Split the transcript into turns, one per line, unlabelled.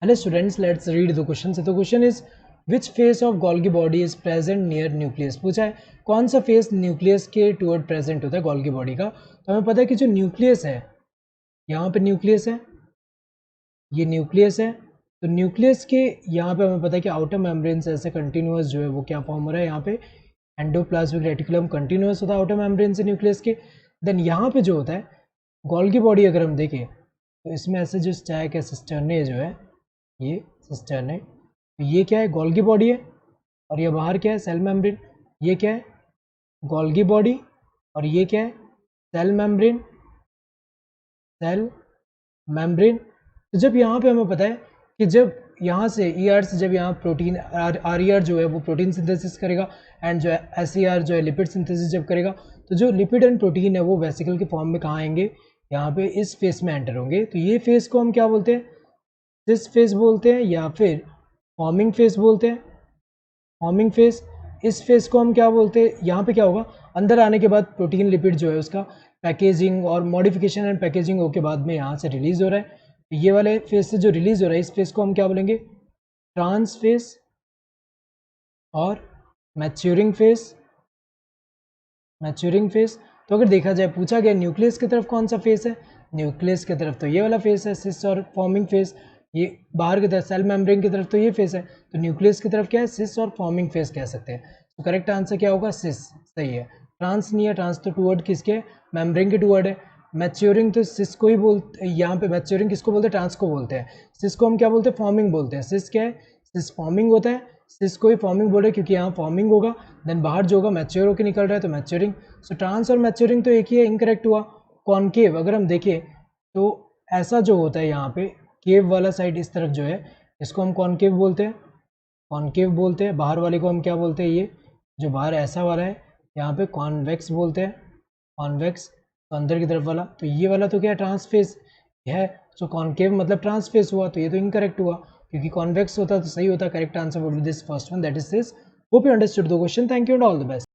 Hello students, let's read the question. So the question is, which phase of Golgi body is present near nucleus? पूछा है कौन सा face nucleus के toward present होता है Golgi body का। तो हमें पता है कि जो न्यूक्लियस है, यहाँ पे न्यूक्लियस है, ये न्यूक्लियस है। तो न्यूक्लियस के यहाँ पे हमें पता है कि आउटर मेम्ब्रेन से ऐसे कंटिन्यूस जो है वो क्या फॉर्म हो रहा है, यहाँ पे एंडोप्लाज्मिक रेटिकुलम कंटिन्यूस होता है आउटर मेम्ब्रेन से न्यूक्लियस के। देन यहाँ पे जो होता है गोल्गी बॉडी, अगर हम देखें तो इसमें ऐसे जो स्टैक है सिस्टर्ने जो है, ये सिस्टर्ने, तो ये क्या है गोल्गी बॉडी है, और ये बाहर क्या है सेल मेम्ब्रेन। ये क्या है गोल्गी बॉडी, और ये क्या है सेल मेम्ब्रेन, सेल मेम्ब्रेन। तो जब यहाँ पे हमें पता है कि जब यहाँ से ER से जब यहाँ प्रोटीन RER जो है वो प्रोटीन सिंथेसिस करेगा, एंड जो है SER जो है लिपिड सिंथेसिस जब करेगा, तो जो लिपिड एंड प्रोटीन है वो वेसिकल के फॉर्म में कहाँ आएंगे, यहाँ पे इस फेस में एंटर होंगे। तो ये फेस को हम क्या बोलते हैं, सिस फेस बोलते हैं, या फिर फॉर्मिंग फेस बोलते हैं, फॉर्मिंग फेस। इस फेस को हम क्या बोलते हैं, यहाँ पे क्या होगा, अंदर आने के बाद प्रोटीन लिपिड जो है उसका पैकेजिंग और मॉडिफिकेशन एंड पैकेजिंग हो के बाद में यहाँ से रिलीज हो रहा है। तो ये वाले फेस से जो रिलीज हो रहा है, इस फेस को हम क्या बोलेंगे, ट्रांस फेस और मैच्योरिंग फेस, मैच्योरिंग फेस। तो अगर देखा जाए पूछा गया न्यूक्लियस की तरफ कौन सा फेस है, न्यूक्लियस की तरफ तो ये वाला फेस है सिस और फॉर्मिंग फेस। ये बाहर की तरफ सेल मेम्ब्रेन की तरफ तो ये फेस है, तो न्यूक्लियस की तरफ क्या है सिस और फॉर्मिंग फेस कह सकते हैं। तो करेक्ट आंसर क्या होगा, सिस सही है। ट्रांस नहीं है, ट्रांस तो टूवर्ड किसके, मेम्ब्रेन के टूवर्ड है। मैच्योरिंग तो सिस को ही बोलते, यहाँ पे मैच्योरिंग किसको बोलते हैं, ट्रांस को बोलते हैं। सिस को हम क्या बोलते हैं, फॉर्मिंग बोलते हैं। सिस क्या है, सिस फॉर्मिंग होता है, सिस को ही फॉर्मिंग बोल रहे हैं क्योंकि यहाँ फॉर्मिंग होगा, देन बाहर जो होगा मैच्योर होकर निकल रहा है तो मैच्योरिंग। सो ट्रांस और मैच्योरिंग तो एक ही है, इनकरेक्ट हुआ। कॉनकेव अगर हम देखें तो ऐसा जो होता है यहाँ पे केव वाला साइड इस तरफ जो है, इसको हम कॉनकेव बोलते हैं, कॉनकेव बोलते हैं। बाहर वाले को हम क्या बोलते हैं, ये जो बाहर ऐसा वाला है यहाँ पे कॉन्वेक्स बोलते हैं, कॉन्वेक्स तो अंदर की तरफ वाला। तो ये वाला तो क्या है, ट्रांसफेस है। सो कॉनकेव मतलब ट्रांसफेस हुआ, तो ये तो इनकरेक्ट हुआ क्योंकि कॉन्वेक्स होता तो सही होता। Correct answer would be this first one, that is this. Hope you understood the question. Thank you and all the best.